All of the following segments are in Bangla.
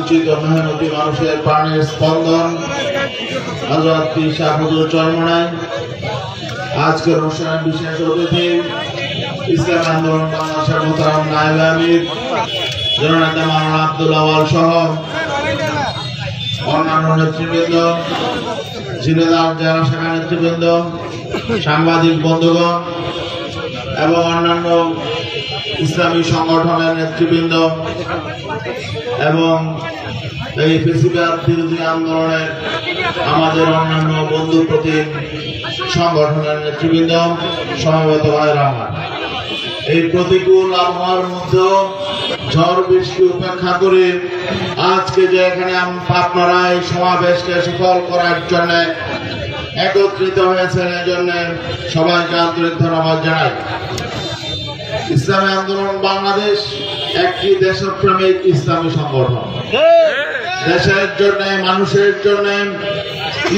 বঞ্চিত মেহনতি মানুষের প্রাণের স্পন্দন হযরত পীর সাহেব হুজুর চরমনাই। আজকের অনুষ্ঠানের বিশেষ অতিথি ইসলামী আন্দোলন বাংলাদেশের মোহতারাম নায়েবে আমির জননেতা মাওলানা আব্দুল আওয়াল সহ অন্যান্য নেতৃবৃন্দ, ঝিনাইদহ জেলা শাখা নেতৃবৃন্দ, সাংবাদিক বন্ধুগণ এবং অন্যান্য ইসলামী সংগঠনের নেতৃবৃন্দ এবং এই ফেসিবাদ বিরোধী আন্দোলনের আমাদের অন্যান্য বন্ধু প্রতিম সংগঠনের নেতৃবৃন্দ, সমবেত ভাইরা আমার, এই প্রতিকূল আবহাওয়ার মধ্যে ঝড় বৃষ্টি উপেক্ষা করে আজকে যে এখানে আপনারা এই সমাবেশকে সফল করার জন্য একত্রিত হয়েছেন, এই জন্য সবাইকে আন্তরিক ধন্যবাদ জানাই। ইসলামী আন্দোলন বাংলাদেশ একটি দেশপ্রেমিক ইসলামী সংগঠন। দেশের জন্য, মানুষের জন্য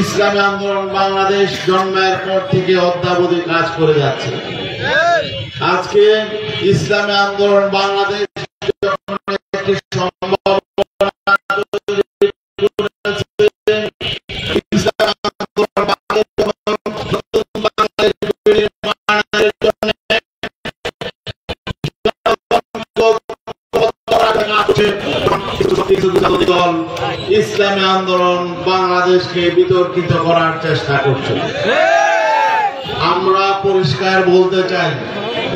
ইসলামী আন্দোলন বাংলাদেশ জন্মের পর থেকে অদ্যাবধি কাজ করে যাচ্ছে। আজকে ইসলামী আন্দোলন বাংলাদেশ একটি ইসলামী আন্দোলন বাংলাদেশকে বিতর্কিত করার চেষ্টা করছে। আমরা পরিষ্কার বলতে চাই,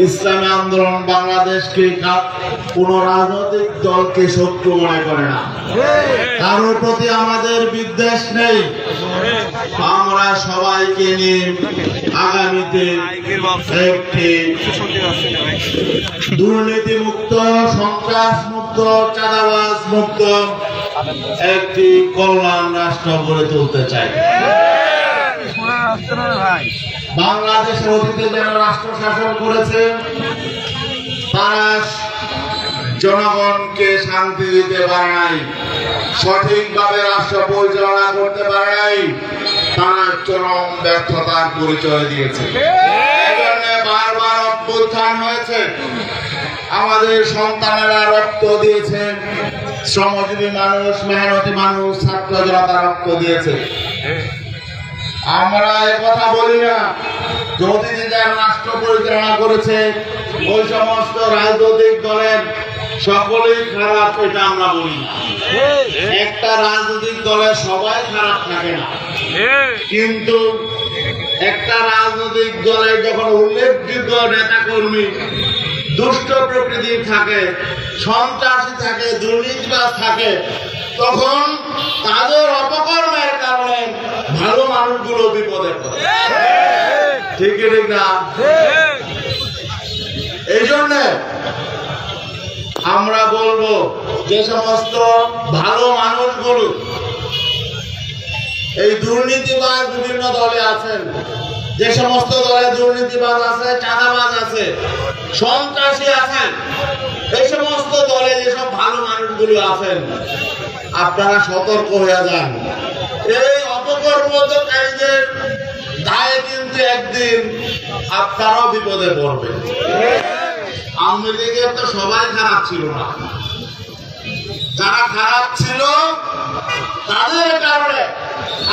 ইসলামী আন্দোলন বাংলাদেশকে কোন রাজনৈতিক দলকে শত্রু মনে করে না, কারোর প্রতি আমাদের বিদ্বেষ নেই। আমরা সবাইকে নিয়ে আগামীতে একটি দুর্নীতি মুক্ত, সন্ত্রাস মুক্ত, চাঁদাবাজ মুক্ত একটি কল্যাণ রাষ্ট্র গড়ে তুলতে চাই। বাংলাদেশের অতীতে যারা রাষ্ট্র শাসন করেছে তারা জনগণকে শান্তি দিতে পারে নাই, সঠিকভাবে রাষ্ট্র পরিচালনা করতে পারে নাই, তারা চরম ব্যর্থতার পরিচয় দিয়েছে। এজন্য বারবার অভ্যুত্থান হয়েছে, আমাদের সন্তানেরা রক্ত দিয়েছেন, শ্রমজীবী মানুষ, মেহনতি মানুষ, ছাত্র জনতা রক্ত দিয়েছে। আমরা কথা বলি না যদি যারা রাষ্ট্র পরিচালনা করেছে ওই সমস্ত রাজনৈতিক দলের সকলেই খারাপ, এটা আমরা বলি না। একটা রাজনৈতিক দলের সবাই খারাপ থাকে না, কিন্তু একটা রাজনৈতিক দলের যখন উল্লেখযোগ্য নেতা কর্মী দুষ্ট প্রকৃতির থাকে, সন্ত্রাসী থাকে, দুর্নীতিবাজ থাকে, তখন তাদের অপকর্মের কারণে ভালো মানুষগুলো বিপদে পড়ে। ঠিক ঠিক না? এই জন্য আমরা বলবো যে সমস্ত ভালো মানুষগুলো, এই দুর্নীতিবাজ বিভিন্ন দলে আছেন, যে সমস্ত দলে দুর্নীতিবাজ আছে, চাঁদাবাজ আছে, সন্ত্রাসী আছেন, এই সমস্ত দলে যেসব ভালো মানুষগুলো আছেন, আপনারা সতর্ক হয়ে যান। এই অপকর্মকারীদের দায়ে কিন্তু একদিন আপনারাও বিপদে পড়বেন। আওয়ামী লীগের তো সবাই খারাপ ছিল না, যারা খারাপ ছিল তাদের কারণে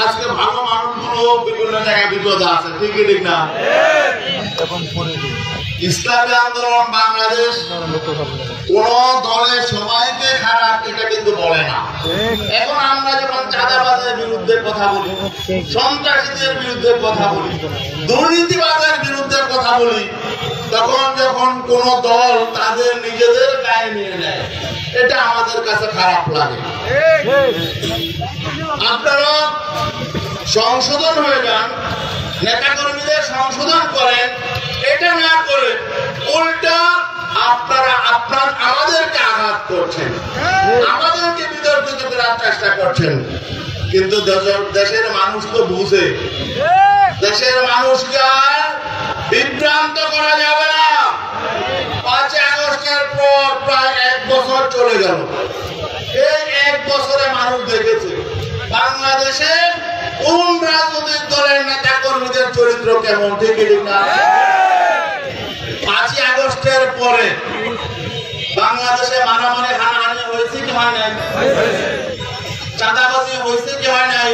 আজকে ভালো মানুষগুলো বিভিন্ন জায়গায় বিপদে আছে। ঠিক ঠিক না? ইসলামী আন্দোলন বাংলাদেশ কোন দলের সবাইকে খারাপ এটা কিন্তু বলে না। এখন আমরা যখন চাঁদাবাজের বিরুদ্ধে কথা বলি, সন্ত্রাসীদের বিরুদ্ধে কথা বলি, দুর্নীতিবাজের বিরুদ্ধে কথা বলি, তখন যখন কোন দল তাদের নিজেদের গায়ে নিয়ে নেয়, এটা আমাদের কাছে খারাপ লাগে। আপনারা সংশোধন হয়ে যান, নেতাকর্মীদের সংশোধন করেন, এটা না করে উল্টা আপনারা আমাদেরকে আঘাত করছেন, আমাদেরকে বিতর্কিত করার চেষ্টা করছেন। কিন্তু দেশের মানুষ তো বুঝে, দেশের মানুষকে আর বিভ্রান্ত করা যাবে না। 5 আগস্টের পর প্রায় 1 বছর চলে গেল। এই 1 বছরে মানুষ দেখেছে বাংলাদেশে কোন রাজনৈতিক দলের নেতা কর্মীদের চরিত্র কেমন। ঠিক না? 5 আগস্টের পরে বাংলাদেশে মারামারি হানাহানি হয়েছে কি হয় নাই? চাঁদাবাজি হয়েছে কি হয় নাই?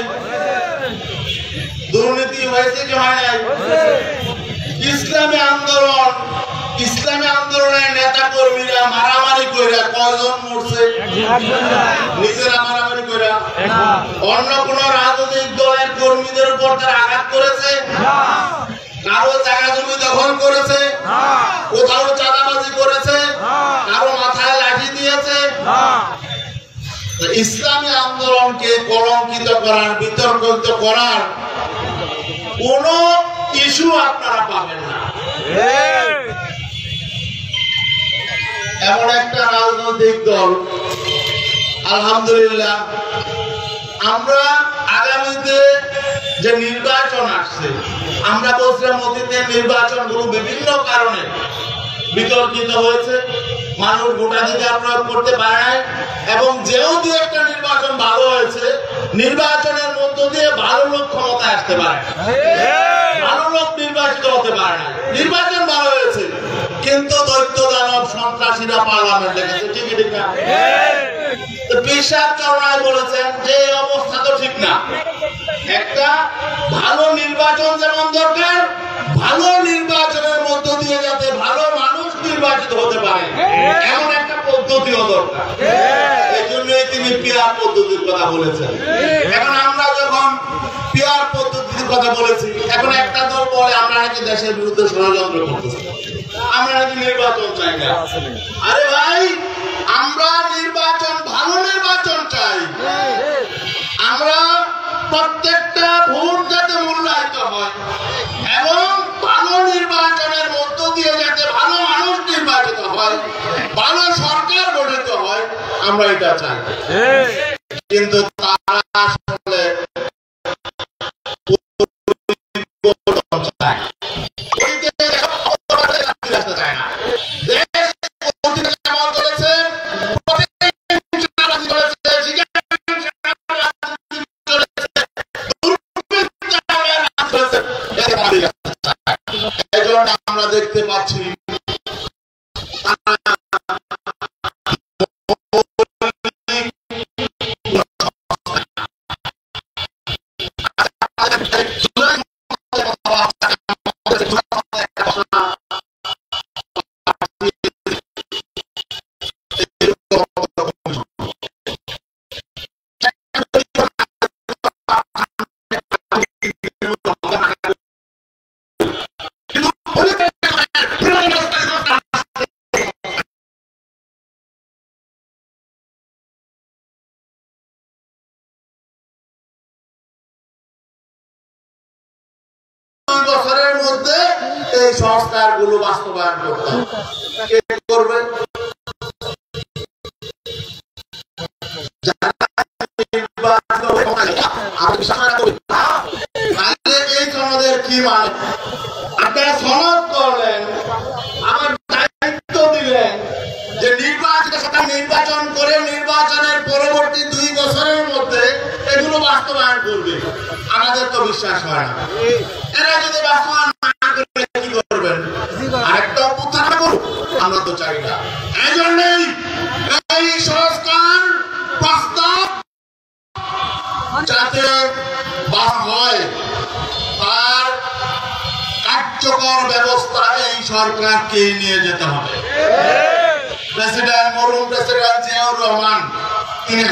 দুর্নীতি হয়েছে কি হয় নাই? ইসলামী আন্দোলনের নেতা কর্মীরা মারামারি কইরা কয়জন মরছে? নিজেরা মারামারি কইরা? অন্য কোন রাজনৈতিক দলের কর্মীদের উপর তারা আঘাত করেছে? কারো জায়গা জমি দখল করেছে? কোথাও চাঁদাবাজি করেছে? কারো মাথায় লাঠি দিয়েছে? ইসলামী আন্দোলনকে কলঙ্কিত করার, বিতর্কিত করার কোন ইস্যু আপনারা পাবেন না। এমন একটা রাজনৈতিক দল, আলহামদুলিল্লাহ, আমরা আগামীতে যে নির্বাচন আসছে, আমরা বলছিলাম অতীতের নির্বাচনগুলো বিভিন্ন কারণে বিতর্কিত হয়েছে, মানুষ ভোটাধিকার প্রয়োগ করতে পারে নাই, এবং যেহেতু একটা নির্বাচন ভালো হয়েছে, নির্বাচনের মধ্য দিয়ে ভালো লোক ক্ষমতায় আসতে পারে, ভালো লোক নির্বাচিত হতে পারে না। নির্বাচন ভালো হয়েছে, কিন্তু দৈত্য দানব সন্ত্রাসীরা পার্লামেন্টে গেছে, ঠিক না? পেশাব চরণায় বলেছেন যে অবস্থা তো ঠিক না। একটা ভালো নির্বাচন যেমন দরকার, ভালো নির্বাচনের মধ্য দিয়ে যাতে ভালো মানুষ নির্বাচিত হতে পারে এমন একটা পদ্ধতিও দরকার। এই জন্যই তিনি পিয়ার পদ্ধতির কথা বলেছেন। এখন আমরা যখন পিয়ার পদ্ধতির কথা বলেছি, এখন একটা দল বলে আমরা নাকি দেশের বিরুদ্ধে ষড়যন্ত্র করতেছি, আমরা নাকি নির্বাচন চাই না। আরে ভাই, আমরা নির্বাচন, ভালো নির্বাচন চাই। আমরা প্রত্যেকটা ভোট যাতে মূল্যায়িত হয় এবং ভালো নির্বাচনের মধ্য দিয়ে যাতে ভালো মানুষ নির্বাচিত হয়, ভালো সরকার গঠিত হয়, আমরা এটা চাই। কিন্তু তারা আসলে আমরা দেখতে পাচ্ছি বছরের মধ্যে এই সংস্কার গুলো বাস্তবায়ন করতে হবে। কে করবে? এই সনদের কি মানে? আপনারা সনদ করলেন, আমার দায়িত্ব দিলেন যে নির্বাচন করে নির্বাচনের পরবর্তী 2 বছরের মধ্যে এগুলো বাস্তবায়ন করবে। আমাদের তো বিশ্বাস হয় না। এরা যদি বাস্তবায়ন না করে কি করবেন? আরেকটা অভ্যুত্থান করুক, আমরা তো চাই না। এই জন্যই এই সংস্কার প্রস্তাব যাতে হয় তার কার্যকর ব্যবস্থা এই সরকারকে নিয়ে যেতে হবে। মরহুম প্রেসিডেন্ট জিয়াউর রহমান তিনি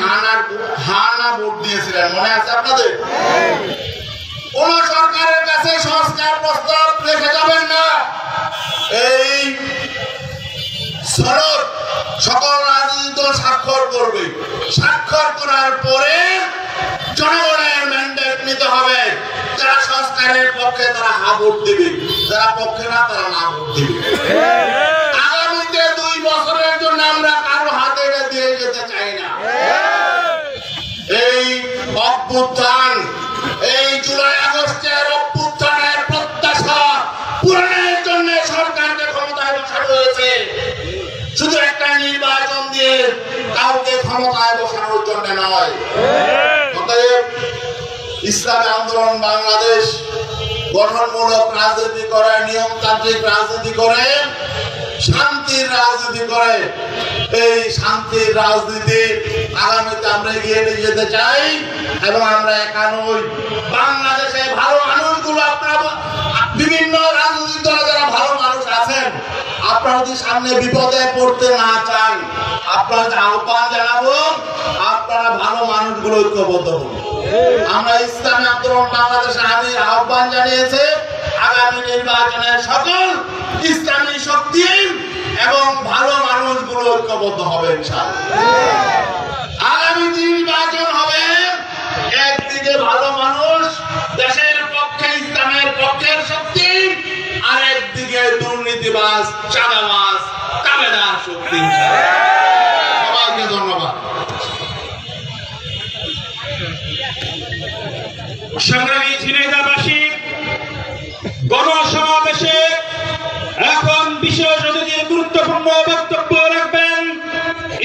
হানা ভোট দিয়েছিলেন, মনে আছে আপনাদের? কোন সরকারের কাছে সংস্কার প্রস্তাব রেখে যাবেন না। এই সনদ সকল রাজনৈতিক দল স্বাক্ষর করবে। স্বাক্ষর করার পরে জনগণের ম্যান্ডেট নিতে হবে। যারা সংস্কারের পক্ষে তারা হা ভোট দেবে, যারা পক্ষে না তারা না ভোট দেবে। আগামীতে 2 বছরের জন্য আমরা কারো হাতে দিয়ে যেতে চাই না। এই অভ্যুত্থান, এই জুলাই আগস্টের অভ্যুত্থানের প্রত্যাশা পূরণের জন্য সরকারকে ক্ষমতায় বসানো হয়েছে। শুধু একটা নির্বাচন দিয়ে কাউকে ক্ষমতায় বসানোর জন্য নয়। অতএব ইসলামী আন্দোলন বাংলাদেশ গঠনমূলক রাজনীতি করে, নিয়মতান্ত্রিক রাজনীতি করে, শান্তির রাজনীতি করে। এই শান্তির রাজনীতি আগামীতে আমরা এগিয়ে নিয়ে যেতে চাই এবং আমরা একা নই, বাংলাদেশে ভালো মানুষগুলো আপনারা বিভিন্ন রাজনৈতিক দলে যারা ভালো মানুষ আছেন, আপনারা যদি সামনে বিপদে পড়তে না চান, আপনারা আহ্বান জানাবো আপনারা ভালো মানুষগুলো ঐক্যবদ্ধ হন। আমরা ইসলামী আন্দোলন বাংলাদেশে আমির আহ্বান জানিয়েছে আগামী নির্বাচনে সকল ইসলামী শক্তি এবং ভালো মানুষগুলো ঐক্যবদ্ধ হবে ইনশাআল্লাহ। আগামী নির্বাচন হবে একদিকে ভালো মানুষ দেশের পক্ষে ইসলামের পক্ষের শক্তি, আর একদিকে দুর্নীতিবাজ চাঁদাবাজ তাবেদার শক্তি। সবাইকে ধন্যবাদ। সংগ্রামী ঝিনাইদহবাসী, গণসমাবেশে এখন বিশেষ অতিথির গুরুত্বপূর্ণ বক্তব্য রাখবেন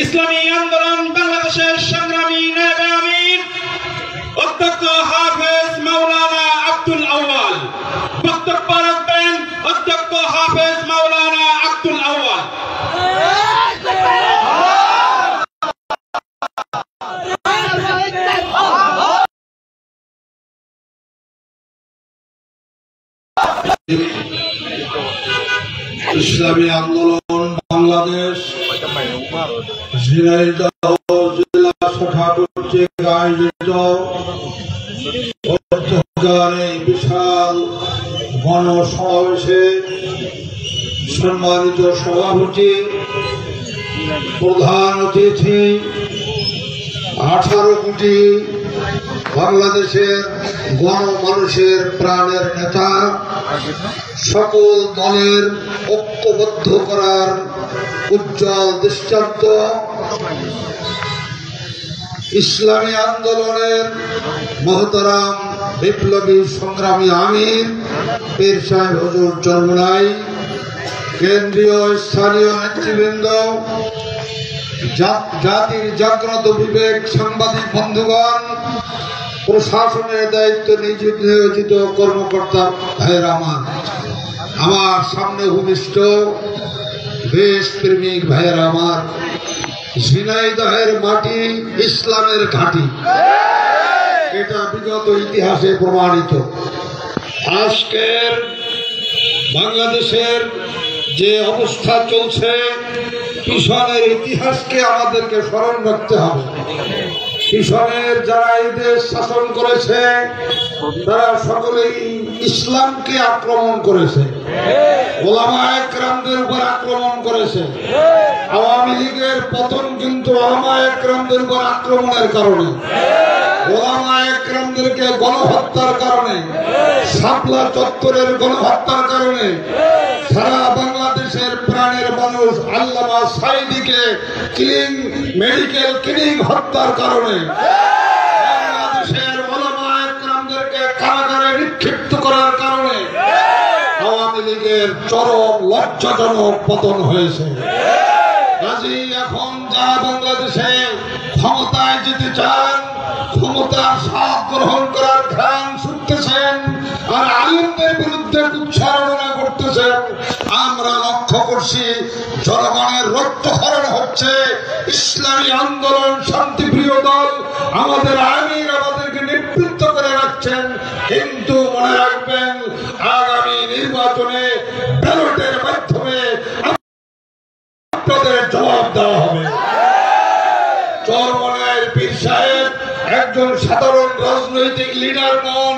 ইসলামী আন্দোলন বাংলাদেশের সংগ্রামী নায়েবে আমির অধ্যক্ষ হাফেজ মাওলানা আব্দুল আউয়াল। বক্তব্য রাখবেন অধ্যক্ষ হাফেজ মাওলানা আব্দুল আউয়াল। ইসলামী আন্দোলন বাংলাদেশ ঝিনাইদহ জেলা শাখা কর্তৃক আয়োজিত এই বিশাল গণসমাবেশে সম্মানিত সভাপতি, প্রধান অতিথি, 18 কোটি বাংলাদেশের গণমানুষের প্রাণের নেতা, সকল দলের ঐক্যবদ্ধ করার উজ্জ্বল দৃষ্টান্ত, ইসলামী আন্দোলনের মহতরাম বিপ্লবী সংগ্রামী আমির পীর সাহেব হুজুর চরমোনাই, কেন্দ্রীয় স্থানীয় নেতৃবৃন্দ, জাতির জাগ্রত বিবেক সাংবাদিক বন্ধুগণ, প্রশাসনের দায়িত্বে নিয়োজিত কর্মকর্তা ভাইয়েরা আমার সামনে ভূমিষ্ঠ দেশপ্রেমিক ভাইয়েরা আমার, ঝিনাইদহের মাটি ইসলামের ঘাঁটি, এটা বিগত ইতিহাসে প্রমাণিত। আজকের বাংলাদেশের যে অবস্থা চলছে, পিছনের ইতিহাসকে আমাদেরকে স্মরণ রাখতে হবে। পিছনের যারা এই দেশ শাসন করেছে তারা সকলেই ইসলামকে আক্রমণ করেছে, ওলামায়ে কেরামদের উপর আক্রমণ করেছে। আওয়ামী লীগের পতন কিন্তু ওলামায়ে কেরামদের উপর আক্রমণের কারণে, ওলামায়ে কেরামদেরকে গণহত্যার কারণে, শাপলা চত্বরের গণহত্যার কারণে, সারা বাংলাদেশের প্রাণের মানুষ আল্লামা সাঈদীকে মেডিকেল ক্লিনিক হত্যার কারণে, বাংলাদেশের ওলামায়ে কেরামদেরকে কারাগারে নিক্ষিপ্ত করার কারণে আওয়ামী লীগের চরম লজ্জাজনক পতন হয়েছে। কাজেই এখন যারা বাংলাদেশে ক্ষমতায় যেতে চান, ক্ষমতার স্বাদ গ্রহণ করার ঘ্রাণ শুনতেছেন আর আলেমদের বিরুদ্ধে কুচ্ছারণা করতেছেন, আমরা লক্ষ্য করছি জনগণের রক্তক্ষরণ হচ্ছে। ইসলামী আন্দোলন শান্তিপ্রিয় দল, আমাদের আমির আমাদেরকে নিবৃত্ত করে রাখছেন, কিন্তু মনে রাখবেন আগামী নির্বাচনে ব্যালটের মাধ্যমে আপনাদের জবাব দেওয়া হবে। চরমোনাইয়ের পীর সাহেব একজন সাধারণ রাজনৈতিক লিডার নন,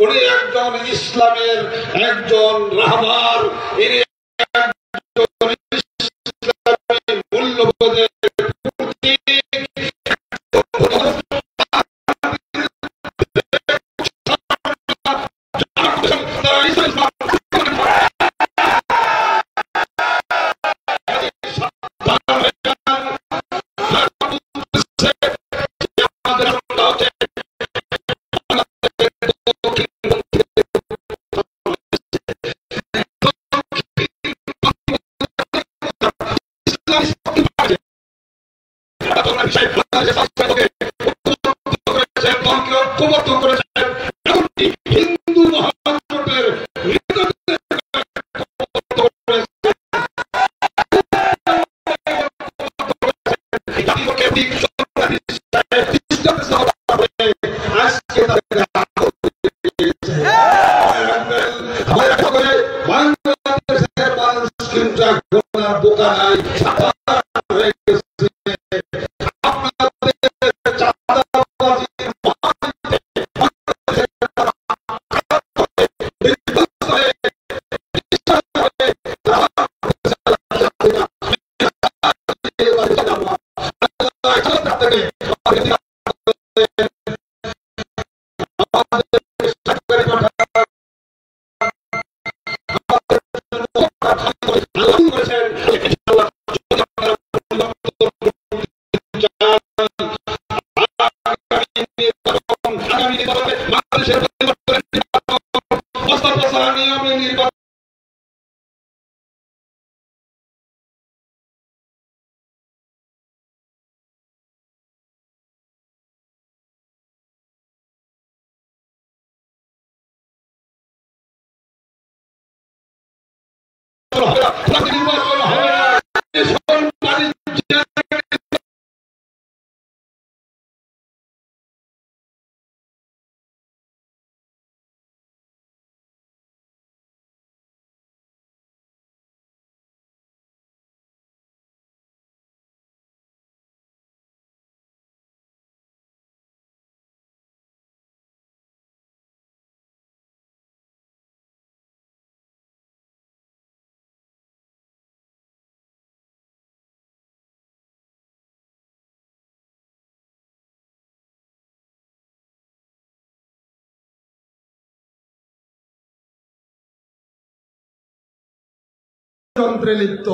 উনি একজন ইসলামের একজন রাহবার, ইনি একজন ইসলামের মূল্যবোধের প্রতীক। হিন্দু মহাজোটের ব্যবস্থা নাই, হয়ে গেছে। যন্ত্রে লিপ্ত,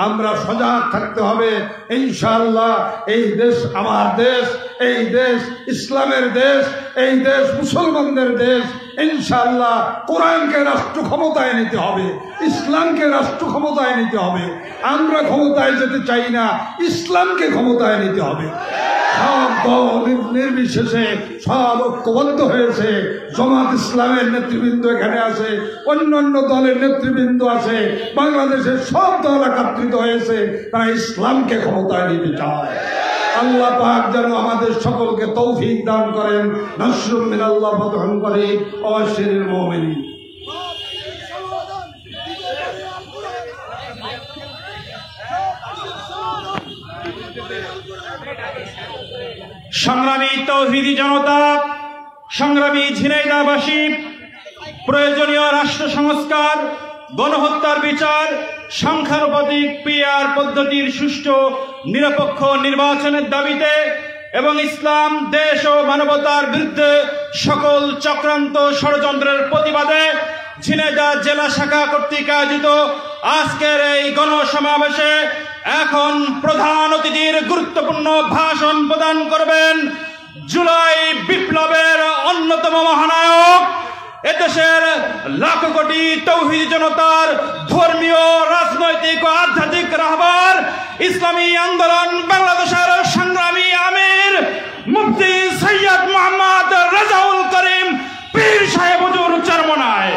আমরা সজাগ থাকতে হবে। ইনশাআল্লাহ এই দেশ আমার দেশ, এই দেশ ইসলামের দেশ, এই দেশ মুসলমানদের দেশ। ইনশাআল্লাহ কোরআনকে রাষ্ট্র ক্ষমতায় নিতে হবে, ইসলামকে রাষ্ট্র ক্ষমতায় নিতে হবে। আমরা ক্ষমতায় যেতে চাই না, ইসলামকে ক্ষমতায় নিতে হবে। সব দল নির্বিশেষে সব ঐক্যবদ্ধ হয়েছে। জামাত ইসলামের নেতৃবৃন্দ এখানে আছে, অন্যান্য দলের নেতৃবৃন্দ আছে, বাংলাদেশের সব দল একত্রিত হয়েছে, তারা ইসলামকে ক্ষমতায় নিতে চায়। আল্লাহ পাক যেন আমাদের সকলকে তৌফিক দান করেন। নাসরুম মিনাল্লাহ ফাতহুন করিম ওয়া বাশশিরিল মুমিনিন। সংগ্রামী তৌহিদি জনতা, সংগ্রামী ঝিনাইদহবাসী, প্রয়োজনীয় রাষ্ট্র সংস্কার, গণহত্যার বিচার, সংখ্যানুপাতিক পিআর পদ্ধতির সুষ্ঠু নিরপেক্ষ নির্বাচনের দাবিতে এবং ইসলাম, দেশ ও মানবতার বিরুদ্ধে সকল চক্রান্ত ষড়যন্ত্রের প্রতিবাদে ঝিনাইদহ জেলা শাখা কর্তৃক আয়োজিত আজকের এই গণসমাবেশে এখন প্রধান অতিথির গুরুত্বপূর্ণ ভাষণ প্রদান করবেন জুলাই বিপ্লবের অন্যতম মহানায়ক, এদেশের লাখো কোটি তৌহিদি জনতার ধর্মীয়, রাজনৈতিক ও আধ্যাত্মিক রাহবার, ইসলামী আন্দোলন বাংলাদেশের সংগ্রামী আমির মুফতি সৈয়দ মোহাম্মদ রেজাউল করিম পীর সাহেব হুজুর চরমনায়।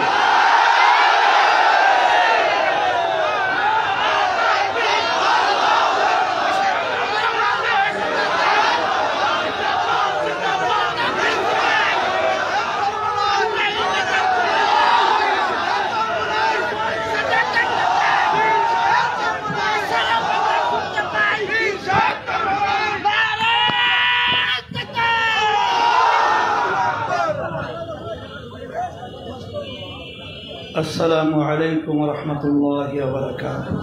السلام عليكم ورحمة الله وبركاته.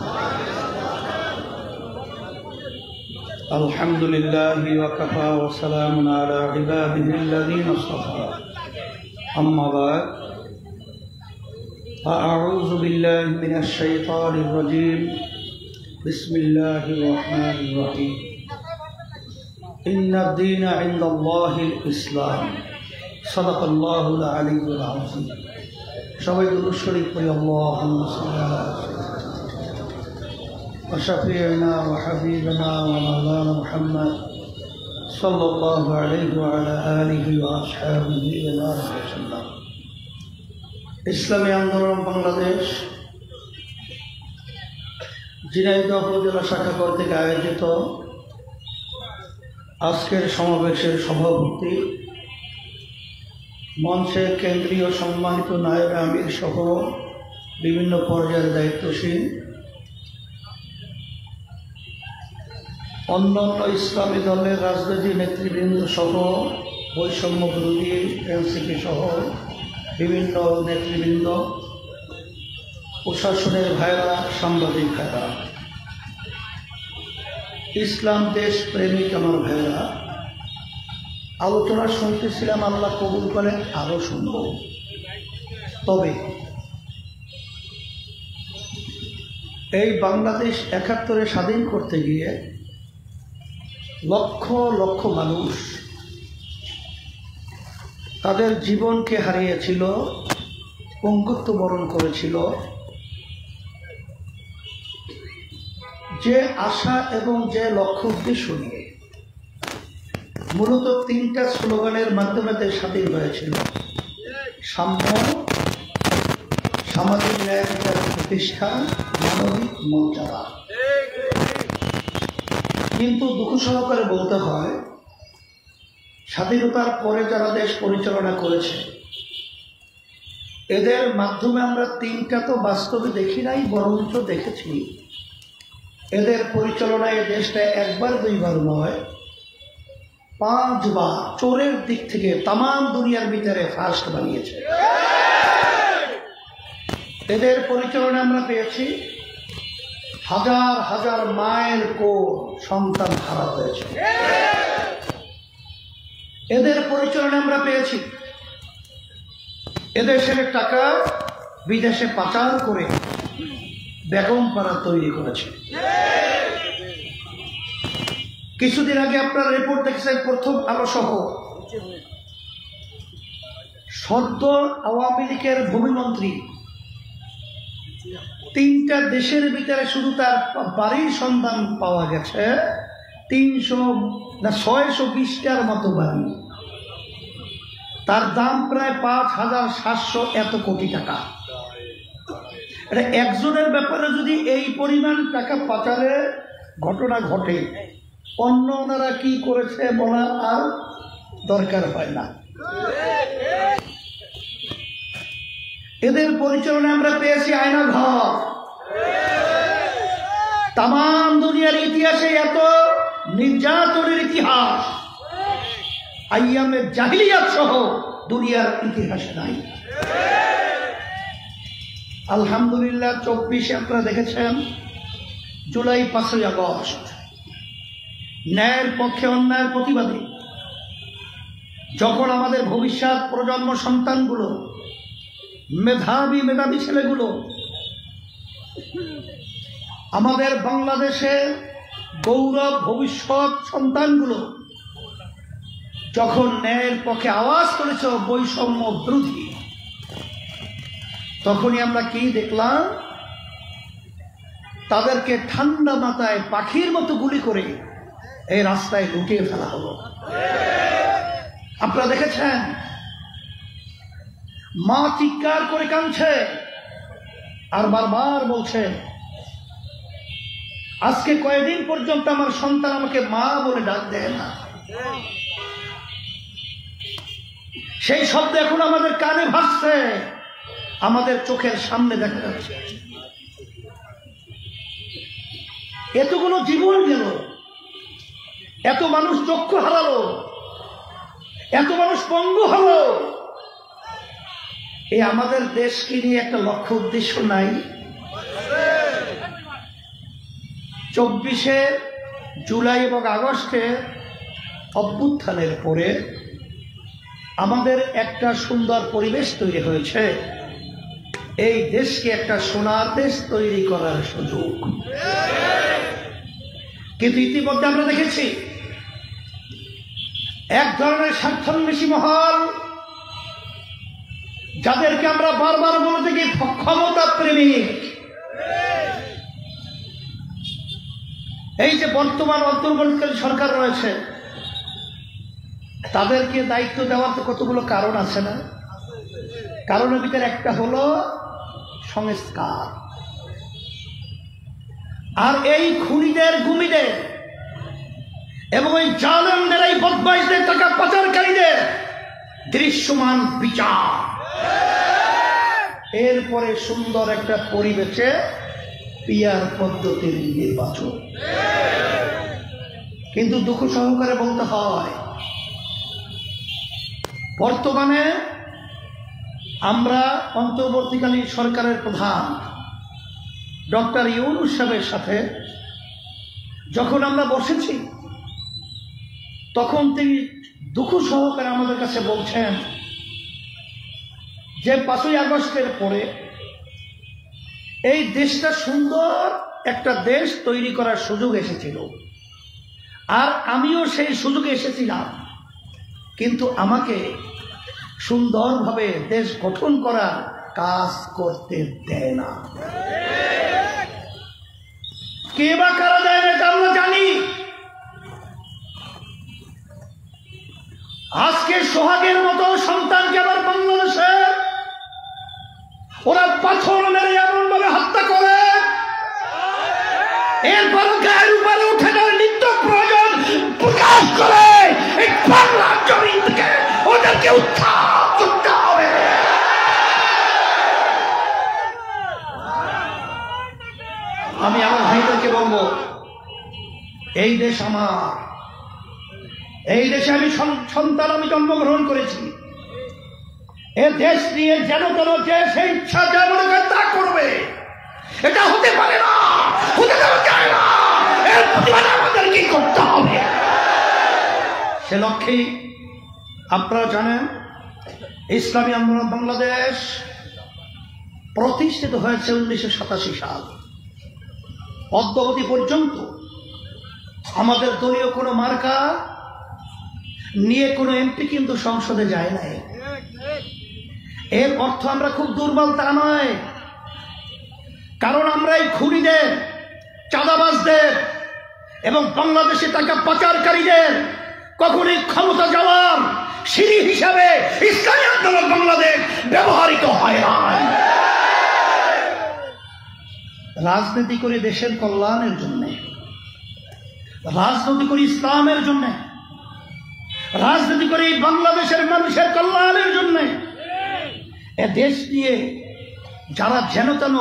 الحمد لله وكفى وسلام على عباده الذين اصطفى. أما بعد فأعوذ بالله من الشيطان الرجيم. بسم الله الرحمن الرحيم. إن الدين عند الله الإسلام. صدق الله العلي العظيم. সবাই দুরূদ শরীফ পড়ি। আল্লাহুম্মা সাল্লি আলা ওয়া শাফিঈনা ওয়া হাবিবিনা ওয়া মাওলানা মুহাম্মদ সাল্লাল্লাহু আলাইহি ওয়া আলা আলিহি ওয়া আসহাবিহি ওয়া সাল্লাম। ইসলামী আন্দোলন বাংলাদেশ ঝিনাইদহ উপজেলা শাখা কর্তৃক আয়োজিত আজকের সমাবেশের সভাপতি, মঞ্চের কেন্দ্রীয় সম্মানিত নায়েব আমির সহ বিভিন্ন পর্যায়ের দায়িত্বশীল অন্যান্য ইসলামী দলের রাজনৈতিক নেতৃবৃন্দ সহ বৈষম্য বিরোধী এনসিপি সহ বিভিন্ন নেতৃবৃন্দ, প্রশাসনের ভাইরা, সাংবাদিক ভাইরা, ইসলাম দেশ প্রেমিক আমার ভাইরা, আলোচনা শুনতেছিলাম, আল্লাহ কবুল করে আরও শুনব। তবে এই বাংলাদেশ ৭১ স্বাধীন করতে গিয়ে লক্ষ লক্ষ মানুষ তাদের জীবনকে হারিয়েছিল, পঙ্গুত্ব বরণ করেছিল। যে আশা এবং যে লক্ষ্য উদ্দেশ্য নিয়ে মূলত 3টা স্লোগানের মাধ্যমে দেশ স্বাধীন হয়েছিল: সাম্য, সামাজিক ন্যায় বিচার প্রতিষ্ঠা, মানবিক মর্যাদা। কিন্তু দুঃখ সহকারে বলতে হয়, স্বাধীনতার পরে যারা দেশ পরিচালনা করেছে এদের মাধ্যমে আমরা 3টা তো বাস্তবে দেখি নাই, বরঞ্চ দেখেছি এদের পরিচালনায় দেশটা একবার দুইবার নয়, 5 বার চোরের দিক থেকে তামাম দুনিয়ার ভিতরে ফার্স্ট বানিয়েছে। এদের পরিচালনায় আমরা পেয়েছি হাজার হাজার মায়ের কোল সন্তান হারা হয়েছে। এদের পরিচালনায় আমরা পেয়েছি এদেশের টাকা বিদেশে পাচার করে বেগম পাড়া তৈরি করেছে। কিছুদিন আগে আপনারা রিপোর্ট দেখেছেন, প্রথম আলো সহ সদ্য আওয়ামী লীগের ভূমিমন্ত্রী 3টা দেশের ভিতরে শুধু তার বাড়ির সন্ধান পাওয়া গেছে 620টার মতো বাড়ি, তার দাম প্রায় 5,700 এত কোটি টাকা। এটা একজনের ব্যাপারে যদি এই পরিমাণ টাকা পাচারের ঘটনা ঘটে, অন্য ওনারা কি করেছে বলা আর দরকার হয় না। এদের পরিচালনায় আমরা পেয়েছি আয়না ঘর। তামাম দুনিয়ার ইতিহাসে এত নির্যাতনের ইতিহাস আইয়ামে জাহিলিয়াত সহ দুনিয়ার ইতিহাসে নাই। আলহামদুলিল্লাহ 24-এ আপনারা দেখেছেন, জুলাই 5ই আগস্ট ন্যায়ের পক্ষে অন্যায়ের প্রতিবাদী যখন আমাদের ভবিষ্যৎ প্রজন্ম সন্তানগুলো, মেধাবী ছেলেগুলো, আমাদের বাংলাদেশের গৌরব ভবিষ্যৎ সন্তানগুলো যখন ন্যায়ের পক্ষে আওয়াজ করেছে বৈষম্য বিরোধী, তখনই আমরা কি দেখলাম? তাদেরকে ঠান্ডা মাথায় পাখির মতো গুলি করে এই রাস্তায় লুটিয়ে ফেলা হলো। আপনারা দেখেছেন, মা চিৎকার করে কাঁদছে আর বারবার বলছে, আজকে কয়েকদিন পর্যন্ত আমার সন্তান আমাকে মা বলে ডাক দেয় না। সেই শব্দ এখন আমাদের কানে ভাসছে, আমাদের চোখের সামনে দেখা যাচ্ছে। এতগুলো জীবন গেল, এত মানুষ চক্ষু হারালো, এত মানুষ পঙ্গু হলো। এই আমাদের দেশকে নিয়ে একটা লক্ষ্য উদ্দেশ্য নাই? 24শে জুলাই এবং আগস্টে অভ্যুত্থানের পরে আমাদের একটা সুন্দর পরিবেশ তৈরি হয়েছে, এই দেশকে একটা সোনার দেশ তৈরি করার সুযোগ। কিন্তু ইতিমধ্যে আমরা দেখেছি এক ধরনের স্বার্থান্বেষী মহল, যাদেরকে আমরা বারবার বলে থাকি ক্ষমতা প্রেমিক, এই যে বর্তমান অন্তর্বর্তীকালীন সরকার রয়েছে, তাদেরকে দায়িত্ব দেওয়ার তো কতগুলো কারণ আছে না? কারণের ভিতরে একটা হলো সংস্কার। আর এই খুনিদের, গুমিদের এবং ওই জালেমদের, এই বদমাইশদের, টাকা পাচারকারীদের দৃশ্যমান বিচার, এরপরে সুন্দর একটা পরিবেশে পিয়ার পদ্ধতির নির্বাচন। কিন্তু দুঃখ সহকারে বলতে হয়, বর্তমানে আমরা অন্তর্বর্তীকালীন সরকারের প্রধান ডক্টর ইউনূস সাহেবের সাথে যখন আমরা বসেছি, তখন তিনি দুঃখ সহকারে আমাদের কাছে বলছেন যে 5ই আগস্টের পরে এই দেশটা সুন্দর একটা দেশ তৈরি করার সুযোগ এসেছিল, আর আমিও সেই সুযোগে এসেছিলাম, কিন্তু আমাকে সুন্দরভাবে দেশ গঠন করার কাজ করতে দেয় না। কে বা কারা দেয় না আমরা জানি। আজকে সোহাগের মতো সন্তানকে আবার বাংলাদেশে ওরা পাথর মেরে এমন ভাবে হত্যা করে, এরপর গায়ের উপরে উঠে যাওয়ার নিত্য প্রয়োজন প্রকাশ করে এই বাংলার জমিন থেকে ওদেরকে উৎখাত করতে হবে। আমি আমার ভাইদেরকে বলবো, এই দেশ আমার, এই দেশে আমি সন্তান, আমি জন্মগ্রহণ করেছি। এ দেশ নিয়ে যেন তেন যে সেই ইচ্ছা যা মনে করে তা করবে, এটা হতে পারে না, হতে দেওয়া যায় না। এর প্রতিবাদে আমাদের কি করতে হবে? সে লক্ষ্যে আপনারা জানেন ইসলামী আন্দোলন বাংলাদেশ প্রতিষ্ঠিত হয়েছে 1987 সাল। অদ্যাবধি পর্যন্ত আমাদের দলীয় কোনো মার্কা নিয়ে কোনো এমপি কিন্তু সংসদে যায় নাই। এর অর্থ আমরা খুব দুর্বল তা নয়, কারণ আমরা এই খুনিদের, চাঁদাবাজদের এবং বাংলাদেশে টাকা পাচারকারীদের কখনই ক্ষমতা যাওয়ার সিঁড়ি হিসাবে ইসলামী আন্দোলন বাংলাদেশ ব্যবহৃত হয় না। রাজনীতি করে দেশের কল্যাণের জন্য, রাজনীতি করে ইসলামের জন্য, রাজনীতি করে বাংলাদেশের মানুষের কল্যাণের জন্য এ দেশ নিয়ে যারা যেন তেন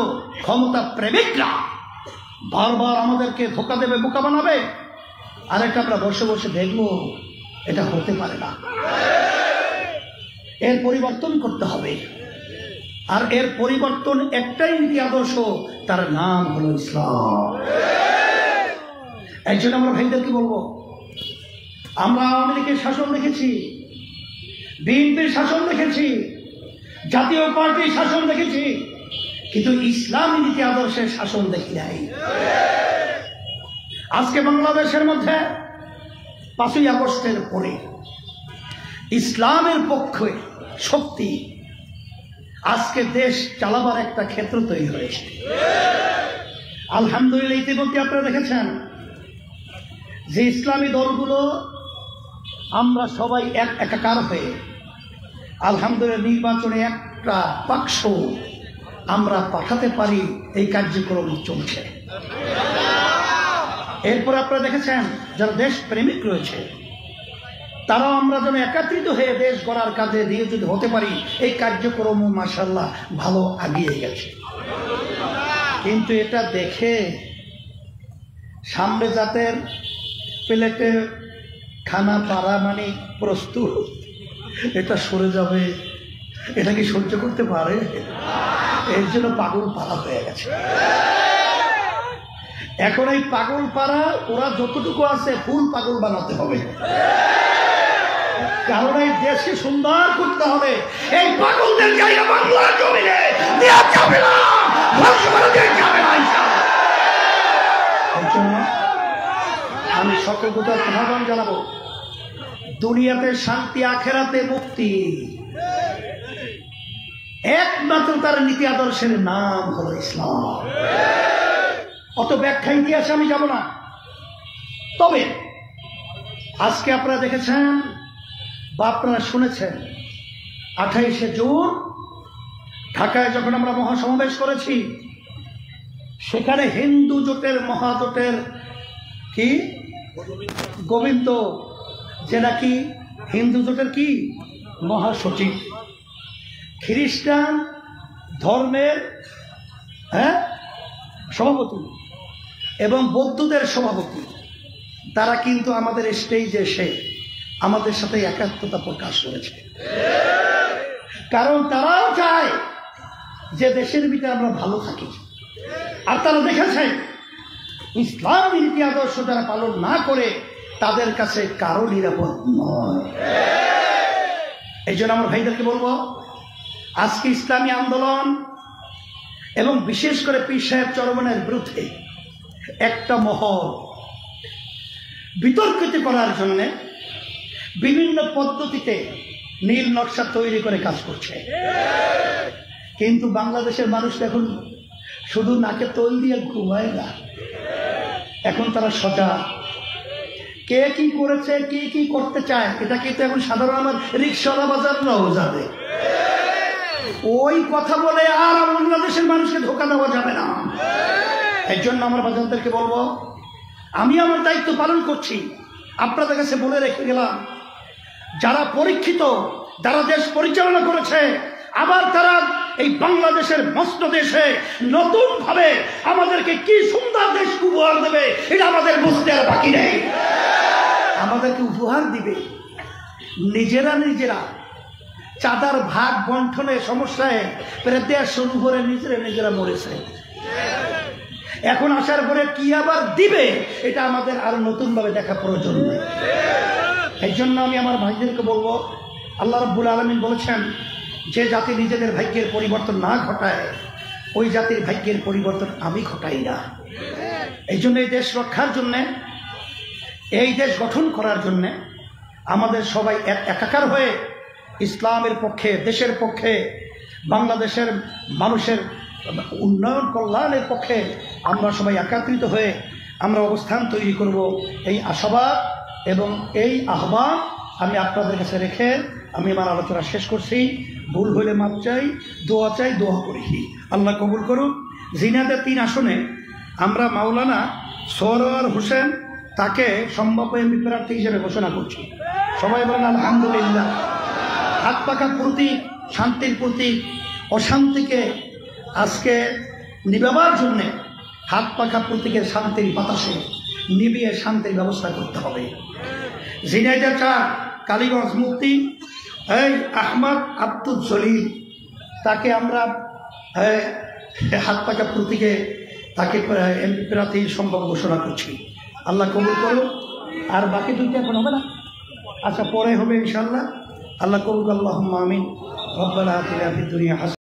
ক্ষমতা প্রেমিকরা বারবার আমাদেরকে ধোঁকা দেবে, বোকা বানাবে, আর একটা আমরা বসে বসে দেখবো, এটা হতে পারে না। এর পরিবর্তন করতে হবে, আর এর পরিবর্তন একটাই নীতি আদর্শ, তার নাম হলো ইসলাম। এই জন্য আমরা ভাইদেরকে বলবো, আমরা আওয়ামী লীগের শাসন দেখেছি, বিএনপির শাসন দেখেছি, জাতীয় পার্টির শাসন দেখেছি, কিন্তু ইসলামী নীতি আদর্শের শাসন দেখি নাই। আজকে বাংলাদেশের মধ্যে 5ই আগস্টের পরে ইসলামের পক্ষে শক্তি আজকে দেশ চালাবার একটা ক্ষেত্র তৈরি হয়েছে। আলহামদুলিল্লাহ, ইতিমধ্যে আপনারা দেখেছেন যে ইসলামী দলগুলো আমরা সবাই একাকার হয়ে আলহামদুলিল্লাহ নির্বাচনে একটা বাক্স আমরা পাঠাতে পারি, এই কার্যক্রম চলছে। এরপর আপনারা দেখেছেন যারা দেশ প্রেমিক রয়েছে তারাও আমরা যেন একত্রিত হয়ে দেশ গড়ার কাজে দিয়ে যদি হতে পারি, এই কার্যক্রম মাশাআল্লাহ ভালো এগিয়ে গেছে। কিন্তু এটা দেখে সামনে জাতের প্লেটে খানা পাড়া মানে প্রস্তুত, এটা সরে যাবে, এটা কি সহ্য করতে পারে? এর জন্য পাগল পাড়া হয়ে গেছে। এখন এই পাগল পাড়া ওরা যতটুকু আছে ফুল পাগল বানাতে হবে, কারণ এই দেশকে সুন্দর করতে হবে। এই পাগলদের জায়গা বাংলার জমিনে দেওয়া যাবে না, ধ্বংস করে দেওয়া যাবে না। এই জন্য আমি সকলতার আহ্বান জানাবো, দুনিয়াতে শান্তি, আখেরাতে মুক্তি, একমাত্র তার নীতি আদর্শের নাম হলো ইসলাম। অত ব্যাখ্যা ইতিহাসে আমি যাব না। তবে আজকে আপনারা দেখেছেন বা আপনারা শুনেছেন 28শে জুন ঢাকায় যখন আমরা মহাসমাবেশ করেছি, সেখানে হিন্দু জোটের মহাজোটের কি গোবিন্দ, যে নাকি হিন্দু জোটের কি মহাসচিব, খ্রিস্টান ধর্মের সভাপতি এবং বৌদ্ধদের সভাপতি, তারা কিন্তু আমাদের স্টেজে এসে আমাদের সাথে একাত্মতা প্রকাশ করেছে, কারণ তারাও চায় যে দেশের ভিতরে আমরা ভালো থাকি। আর তারা দেখেছে ইসলামের নীতি আদর্শ যারা পালন না করে তাদের কাছে কারো নিরাপদ নয়। এই জন্য আমার ভাইদেরকে বলবো, আজকে ইসলামী আন্দোলন এবং বিশেষ করে পীর সাহেব চরমনের বিরুদ্ধে একটা মহল বিতর্কিত করার জন্য বিভিন্ন পদ্ধতিতে নীল নকশা তৈরি করে কাজ করছে। কিন্তু বাংলাদেশের মানুষ এখন শুধু নাকে তৈল দিয়ে ঘুমায় না, এখন তারা সজাগ। কে কি করেছে, কে কি করতে চায়, এটা কিন্তু এখন সাধারণ আমার রিক্সাওয়ালা বাজাররাও জানে। ওই কথা বলে আর বাংলাদেশের মানুষকে ধোকা দেওয়া যাবে না। এই জন্য আমার বাজারদেরকে বলবো, আমি আমার দায়িত্ব পালন করছি, আপনাদের কাছে বলে রেখে গেলাম, যারা পরীক্ষিত, যারা দেশ পরিচালনা করেছে, আবার তারা এই বাংলাদেশের মস্ত দেশে নতুন ভাবে আমাদেরকে কি সুন্দর দেশ উপহার দেবে এটা আমাদের বুঝতে আর বাকি নেই। আমাদেরকে উপহার দিবে, নিজেরা চাঁদার ভাগ বন্টনে সমস্যায় প্রায় 150 উপরে নিজেরা মরেছে। এখন আসার পরে কি আবার দিবে এটা আমাদের আরো নতুন ভাবে দেখা প্রয়োজন নেই। এই জন্য আমি আমার ভাইদেরকে বলবো, আল্লাহ রাব্বুল আলামিন বলেছেন, যে জাতি নিজেদের ভাগ্যের পরিবর্তন না ঘটায় ওই জাতির ভাগ্যের পরিবর্তন আমি ঘটাই না। এই জন্য এই দেশ রক্ষার জন্যে, এই দেশ গঠন করার জন্যে আমাদের সবাই একাকার হয়ে ইসলামের পক্ষে, দেশের পক্ষে, বাংলাদেশের মানুষের উন্নয়ন কল্যাণের পক্ষে আমরা সবাই একত্রিত হয়ে আমরা অবস্থান তৈরি করব। এই আশাবাদ এবং এই আহ্বান আমি আপনাদের কাছে রেখে আমি আমার আলোচনা শেষ করছি। ভুল হইলে মাপ চাই, দোয়া করি, আল্লাহ কবুল করুক। জিনাদের 3 আসনে আমরা মাওলানা সরওয়ার হোসেন তাকে সম্ভাব্য এমপি প্রার্থী হিসেবে ঘোষণা করছি। সবাই বলেন আলহামদুলিল্লাহ। হাত পাখা প্রতীক, শান্তির প্রতীক, অশান্তিকে আজকে নিবাবার জন্যে হাত পাখা প্রতীকের শান্তির বাতাসে নিবিয়ে শান্তির ব্যবস্থা করতে হবে। ঝিনাইদহ 4 কালীগঞ্জ মুফতি এই আহমদ আব্দুল জলিল তাকে আমরা হাত পাখা প্রতীকে তাকে এমপি প্রার্থী সম্ভব ঘোষণা করছি। আল্লাহ কবুল করুন। আর বাকি 2টা এখন হবে না, আচ্ছা পরে হবে ইনশাআল্লাহ। আল্লাহ কবুল, আল্লাহুম্মা আমিন। রব্বানা আতিনা ফিদ দুনিয়া হাসানাহ।